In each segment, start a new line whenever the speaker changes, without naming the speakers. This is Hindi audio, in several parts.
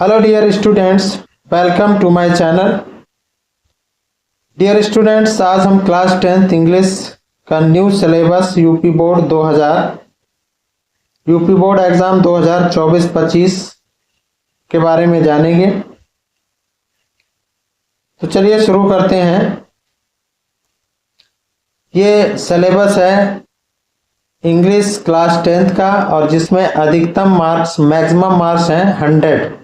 Hello dear students, welcome to my channel. Dear students, आज हम क्लास 10th इंग्लिश का new syllabus UP board exam 2024-25 के बारे में जानेंगे। तो चलिए शुरू करते हैं। ये सिलेबस है इंग्लिश क्लास 10th का और जिसमें अधिकतम मार्क्स मैक्सिमम मार्क्स हैं 100।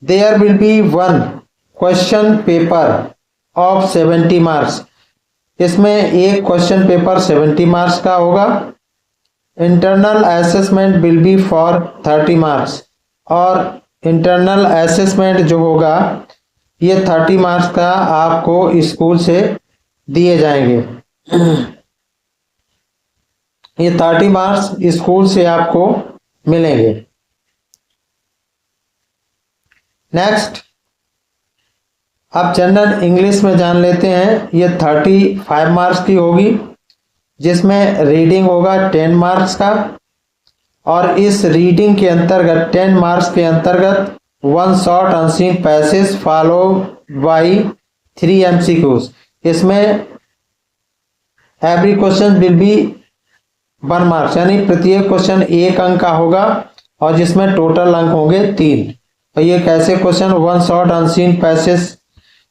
There will be one question paper of 70 marks। इसमें एक क्वेश्चन पेपर 70 मार्क्स का होगा। Internal assessment will be for 30 marks और इंटरनल असेसमेंट जो होगा ये 30 मार्क्स का आपको स्कूल से दिए जाएंगे। ये 30 मार्क्स स्कूल से आपको मिलेंगे। नेक्स्ट, अब जनरल इंग्लिश में जान लेते हैं। ये 35 मार्क्स की होगी, जिसमें रीडिंग होगा 10 मार्क्स का और इस रीडिंग के अंतर्गत 10 मार्क्स के अंतर्गत 1 short unseen passage follow by 3 MCQs। इसमें every question will be 1 marks, यानी प्रत्येक क्वेश्चन 1 अंक का होगा और जिसमें टोटल अंक होंगे 3। तो ये कैसे क्वेश्चन 1 शॉर्ट अनसीन पैसेज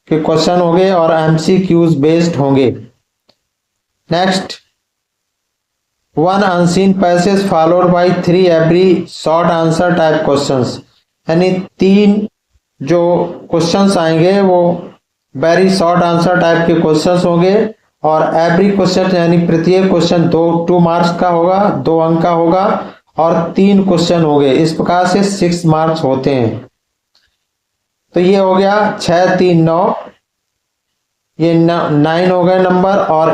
के क्वेश्चन होंगे और MCQs बेस्ड होंगे। Next, 1 unseen passage followed by 3 every short answer type questions, यानी 3 जो क्वेश्चंस आएंगे वो वेरी शॉर्ट आंसर टाइप के क्वेश्चंस होंगे और एवरी क्वेश्चन यानी प्रत्येक क्वेश्चन 2 मार्क्स का होगा, 2 अंक का होगा और 3 क्वेश्चन होंगे। इस प्रकार से 6 मार्क्स होते हैं। तो ये हो गया 6 3 9, ये 9 हो गए नंबर और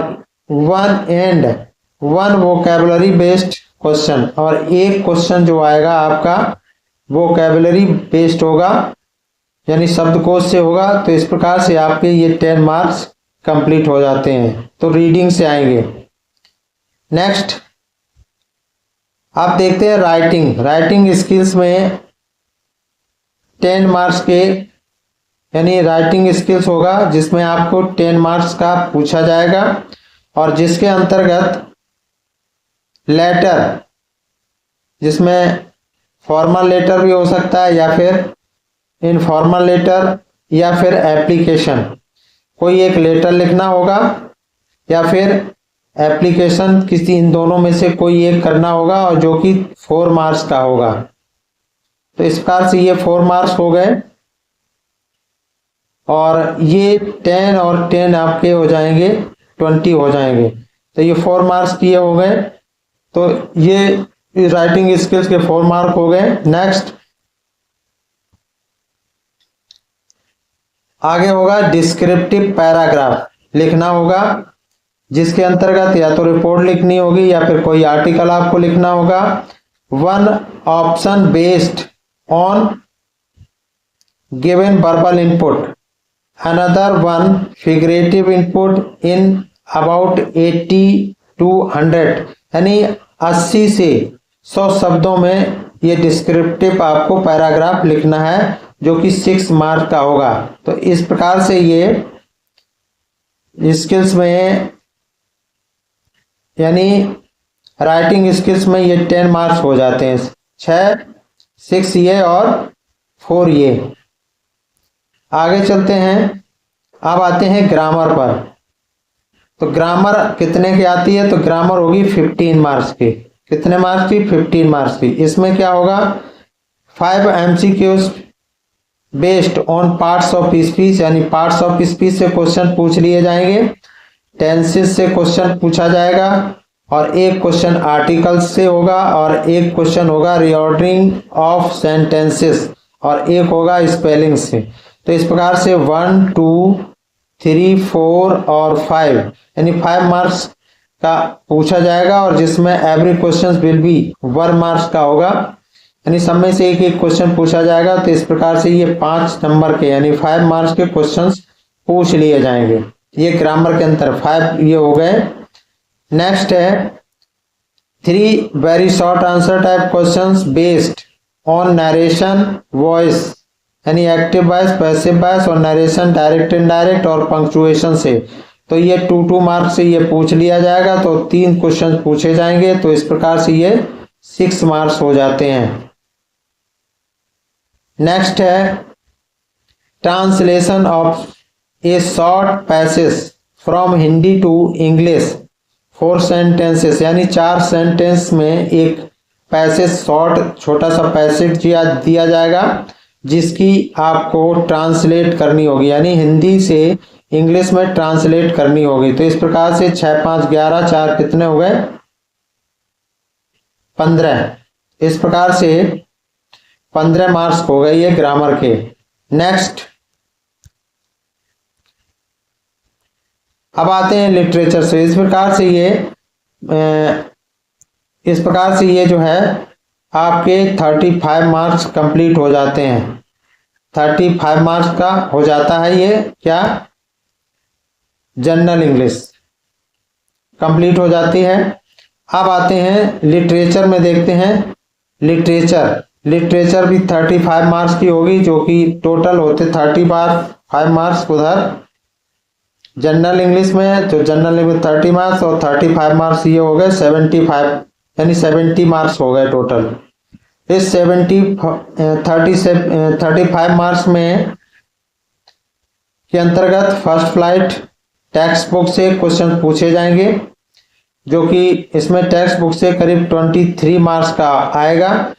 1 वोकैबुलरी बेस्ड क्वेश्चन और एक क्वेश्चन जो आएगा आपका वोकैबुलरी बेस्ड होगा, यानी शब्दकोश से होगा। तो इस प्रकार से आपके ये 10 मार्क्स कंप्लीट हो जाते हैं। तो रीडिंग से आएंगे। नेक्स्ट, आप देखते हैं राइटिंग स्किल्स में 10 मार्क्स के यानी राइटिंग स्किल्स होगा, जिसमें आपको 10 मार्क्स का पूछा जाएगा और जिसके अंतर्गत लेटर, जिसमें फॉर्मल लेटर भी हो सकता है या फिर इनफॉर्मल लेटर या फिर एप्लीकेशन, कोई एक लेटर लिखना होगा या फिर एप्लीकेशन, किसी इन दोनों में से कोई एक करना होगा और जो कि 4 मार्क्स का होगा। तो इस प्रकार से ये 4 मार्क्स हो गए और ये 10 और 10 आपके हो जाएंगे 20 हो जाएंगे। तो ये 4 मार्क्स किए हो गए। तो ये राइटिंग स्किल्स के 4 मार्क हो गए। नेक्स्ट, आगे होगा डिस्क्रिप्टिव पैराग्राफ लिखना होगा, जिसके अंतर्गत या तो रिपोर्ट लिखनी होगी या फिर कोई आर्टिकल आपको लिखना होगा। 1 option based on given verbal input, another 1 figurative input in about 80 to 100, यानी 80 से 100 शब्दों में ये डिस्क्रिप्टिव आपको पैराग्राफ लिखना है जो कि 6 मार्क का होगा। तो इस प्रकार से ये स्किल्स में यानी राइटिंग स्किल्स में ये 10 मार्क्स हो जाते हैं। 6 ये और 4 ये। आगे चलते हैं। अब आते हैं ग्रामर पर। तो ग्रामर कितने की आती है? तो ग्रामर होगी 15 मार्क्स की। कितने मार्क्स की? 15 मार्क्स की। इसमें क्या होगा? 5 MCQs based on parts of speech, यानी पार्ट्स ऑफ स्पीच से क्वेश्चन पूछ लिए जाएंगे। टेंसेस से क्वेश्चन पूछा जाएगा और एक क्वेश्चन आर्टिकल्स से होगा और एक क्वेश्चन होगा रीऑर्डरिंग ऑफ सेंटेंसेस और एक होगा स्पेलिंग से। तो इस प्रकार से 1 2 3 4 और 5 यानी 5 मार्क्स का पूछा जाएगा और जिसमें every question will be 1 marks का होगा, यानी सब में से एक एक क्वेश्चन पूछा जाएगा। तो इस प्रकार से ये 5 नंबर के यानी 5 मार्क्स के क्वेश्चंस पूछ लिए जाएंगे। ये ग्रामर के अंतर 5 ये हो गए। नेक्स्ट है 3 very short answer type questions based on narration voice, यानी एक्टिव वॉइस, पैसिव वॉइस और नरेशन डायरेक्ट इनडायरेक्ट और पंक्चुएशन से। तो ये 2 मार्क्स से ये पूछ लिया जाएगा, तो 3 क्वेश्चन पूछे जाएंगे, तो इस प्रकार से ये 6 मार्क्स हो जाते हैं। नेक्स्ट है translation of a short passage from Hindi to English 4 sentences, यानी 4 सेंटेंस में एक पैसेज शॉर्ट छोटा सा पैसेज दिया जाएगा जिसकी आपको ट्रांसलेट करनी होगी, यानी हिंदी से इंग्लिश में ट्रांसलेट करनी होगी। तो इस प्रकार से 6 5 11 4 कितने हो गए 15। इस प्रकार से 15 मार्क्स हो गए ये ग्रामर के। नेक्स्ट अब आते हैं लिटरेचर से। इस प्रकार से ये जो है आपके 35 मार्क्स कंप्लीट हो जाते हैं। 35 मार्क्स का हो जाता है ये क्या, जनरल इंग्लिश कंप्लीट हो जाती है। अब आते हैं लिटरेचर में, देखते हैं लिटरेचर भी 35 मार्क्स की होगी, जो कि टोटल होते 35 मार्क्स उधर जनरल इंग्लिश में। तो जनरल इंग्लिश 30 मार्क्स और 35 मार्क्स ये हो गए 75, यानी 70 मार्क्स हो गए टोटल। इस 35 मार्क्स में के अंतर्गत फर्स्ट फ्लाइट टेक्स्ट बुक से क्वेश्चन पूछे जाएंगे, जो कि इसमें टेक्स्ट बुक से करीब 23 मार्क्स का आएगा,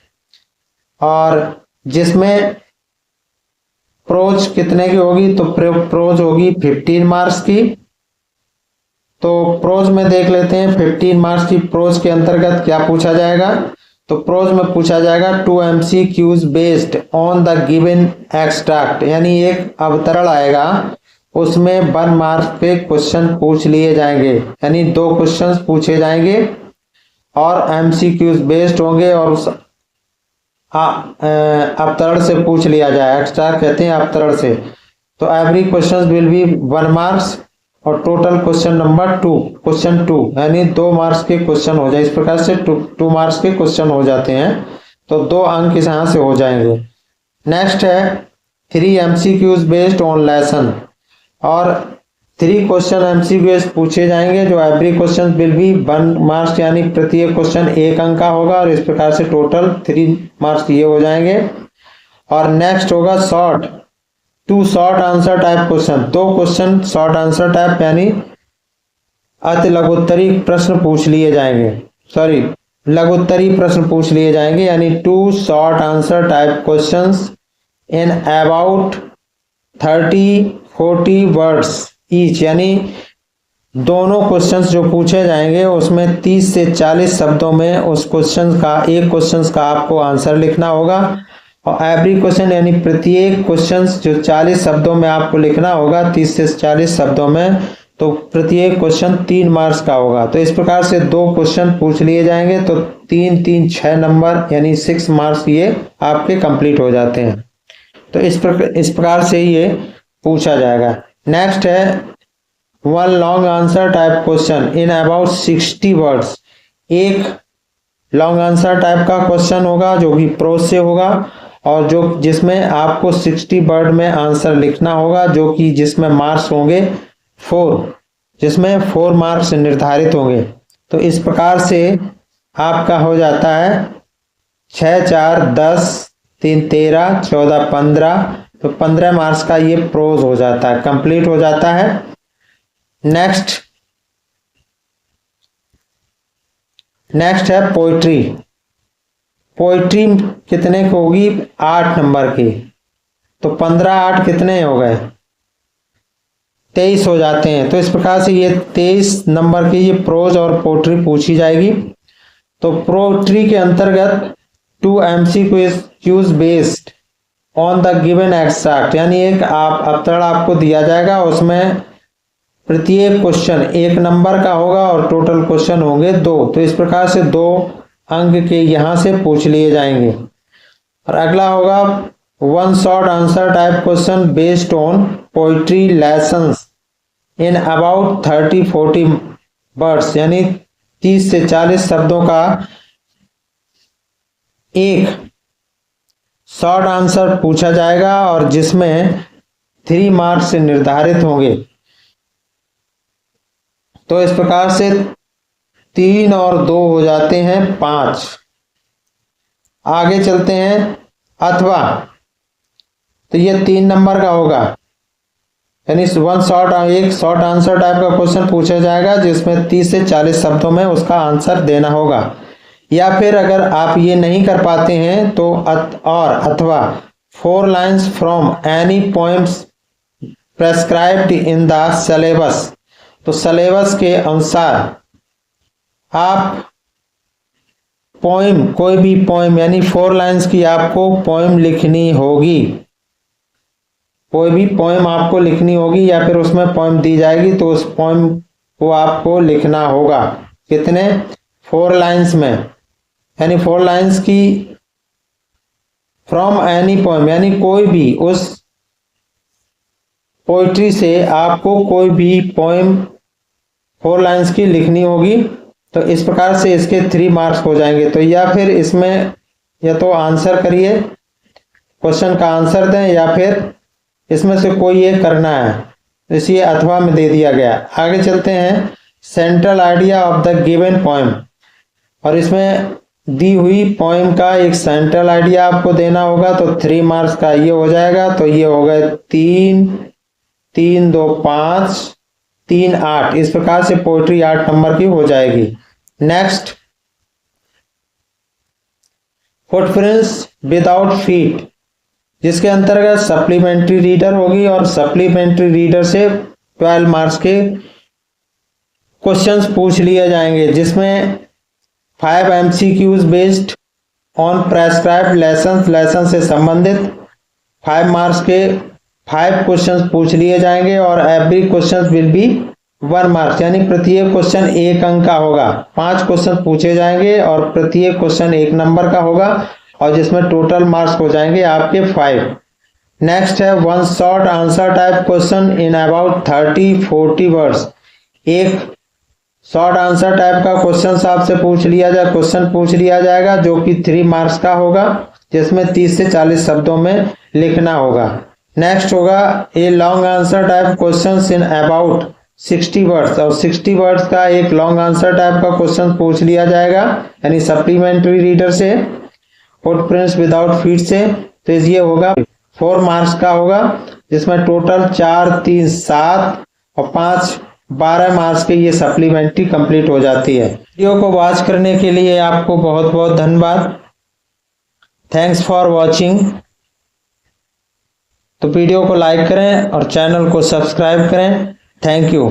और जिसमें प्रोज कितने की होगी, तो प्रोज होगी 15 मार्क्स की। तो प्रोज में देख लेते हैं 15 मार्क्स की प्रोज के अंतर्गत क्या पूछा जाएगा। तो प्रोज में पूछा जाएगा 2 MCQs based on the given extract, यानी एक अवतरण आएगा, उसमें 1 मार्क्स के क्वेश्चन पूछ लिए जाएंगे, यानी 2 क्वेश्चन पूछे जाएंगे और MCQs बेस्ड होंगे और उस अवतरण से पूछ लिया जाए। एक्सट्रैक्ट कहते हैं अवतरण से। तो every question will be 1 marks और टोटल क्वेश्चन नंबर 2, क्वेश्चन 2, यानी 2 मार्क्स के क्वेश्चन हो जाए। इस प्रकार से 2 मार्क्स के क्वेश्चन हो जाते हैं, तो 2 अंक इस यहाँ से हो जाएंगे। नेक्स्ट है 3 MCQs बेस्ड ऑन लेसन, और 3 क्वेश्चन MCQs पूछे जाएंगे, जो every question will be 1 marks, यानी प्रत्येक क्वेश्चन 1 अंक का होगा, और इस प्रकार से टोटल 3 मार्क्स ये हो जाएंगे। और नेक्स्ट होगा 2 short answer type question, 2 question short answer type, यानी अति लघुत्तरी प्रश्न पूछ लिए जाएंगे, लघुत्तरी प्रश्न पूछ लिए जाएंगे, यानी 2 short answer type questions in about 30-40 words each, यानी दोनों क्वेश्चंस जो पूछे जाएंगे उसमें 30 से 40 शब्दों में उस एक क्वेश्चन का आपको आंसर लिखना होगा। और एवरी क्वेश्चन, यानी प्रत्येक क्वेश्चन जो 40 शब्दों में आपको लिखना होगा, 30 से 40 शब्दों में, तो प्रत्येक क्वेश्चन 3 मार्क्स का होगा। तो इस प्रकार से 2 क्वेश्चन पूछ लिए जाएंगे, तो 3 6 नंबर, यानी 6 मार्क्स ये आपके कंप्लीट हो जाते हैं। तो इस प्रकार से ये पूछा जाएगा। नेक्स्ट है 1 long answer type question in about 60 words, एक लॉन्ग आंसर टाइप का क्वेश्चन होगा जो कि प्रोज से होगा, और जिसमें आपको 60 वर्ड में आंसर लिखना होगा, जो कि जिसमें मार्क्स होंगे 4, जिसमें 4 मार्क्स निर्धारित होंगे। तो इस प्रकार से आपका हो जाता है 6 4 10 3 13 14 15, तो 15 मार्क्स का ये प्रोज हो जाता है, कंप्लीट हो जाता है। नेक्स्ट है पोइट्री। पोइट्री कितने की होगी, 8 नंबर की, तो 15 8 कितने हो गए 23 हो जाते हैं। तो इस प्रकार से ये 23 नंबर की ये प्रोज और पोइट्री पूछी जाएगी। तो पोइट्री के अंतर्गत 2 MCQs based on the given extract, यानी एक अवतरण आपको दिया जाएगा, उसमें प्रत्येक क्वेश्चन 1 नंबर का होगा और टोटल क्वेश्चन होंगे 2। तो इस प्रकार से 2 अंक के यहां से पूछ लिए जाएंगे। और अगला होगा 1 short answer type question based on poetry lessons in about 30-40 words, यानी 30 से 40 शब्दों का एक शॉर्ट आंसर पूछा जाएगा और जिसमें 3 मार्क्स निर्धारित होंगे। तो इस प्रकार से 3 और 2 हो जाते हैं 5। आगे चलते हैं अथवा, तो ये 3 नंबर का होगा, यानी एक शॉर्ट आंसर टाइप का क्वेश्चन पूछा जाएगा जिसमें 30 से 40 शब्दों में उसका आंसर देना होगा। या फिर अगर आप ये नहीं कर पाते हैं तो अथवा 4 lines from any poems prescribed in the syllabus, तो सिलेबस के अनुसार आप पोएम, कोई भी पोएम यानी 4 लाइन्स की आपको पोएम लिखनी होगी। कोई भी पोएम आपको लिखनी होगी या फिर उसमें पोएम दी जाएगी तो उस पोएम को आपको लिखना होगा। कितने? 4 लाइन्स में, यानी 4 लाइन्स की फ्रॉम एनी पोएम, यानी कोई भी उस पोइट्री से आपको कोई भी पोएम 4 लाइन्स की लिखनी होगी। तो इस प्रकार से इसके 3 मार्क्स हो जाएंगे। तो या फिर इसमें या तो आंसर करिए, क्वेश्चन का आंसर दें, या फिर इसमें से कोई एक करना है, इसलिए अथवा में दे दिया गया। आगे चलते हैं central idea of the given poem, और इसमें दी हुई पोएम का एक सेंट्रल आइडिया आपको देना होगा। तो 3 मार्क्स का ये हो जाएगा। तो ये हो गए 3, 3, 2, 5, 3, 8। इस प्रकार से पोएट्री 8 नंबर की हो जाएगी। नेक्स्ट, फुटप्रिंट्स विदाउट फीट, जिसके अंतर्गत सप्लीमेंट्री रीडर होगी और सप्लीमेंट्री रीडर से 12 मार्क्स के क्वेश्चंस पूछ लिए जाएंगे, जिसमें 5 MCQs based on prescribed lesson से संबंधित 5 मार्क्स के 5 क्वेश्चंस पूछ लिए जाएंगे और every question will be 1 marks, यानी प्रत्येक क्वेश्चन 1 अंक का होगा। 5 क्वेश्चन पूछे जाएंगे और प्रत्येक क्वेश्चन 1 नंबर का होगा और जिसमें टोटल मार्क्स हो जाएंगे आपके 5। नेक्स्ट है 1 short answer type question in about 30-40 words. एक शॉर्ट आंसर टाइप का क्वेश्चन पूछ लिया जाएगा जो कि 3 मार्क्स का होगा, जिसमें 30 से 40 शब्दों में लिखना होगा। नेक्स्ट होगा a long answer type question in about 60 words, और 60 वर्ड्स का एक लॉन्ग आंसर टाइप का क्वेश्चन पूछ लिया जाएगा, यानी सप्लीमेंट्री रीडर से, फुटप्रिंट्स विदाउट फीट से। तो ये होगा 4 मार्क्स का होगा, जिसमें टोटल 4, 3, 7 और 5, 12 मार्क्स के ये सप्लीमेंट्री कंप्लीट हो जाती है। वीडियो को वॉच करने के लिए आपको बहुत बहुत धन्यवाद। Thanks for watching. तो वीडियो को लाइक करें और चैनल को सब्सक्राइब करें। Thank you.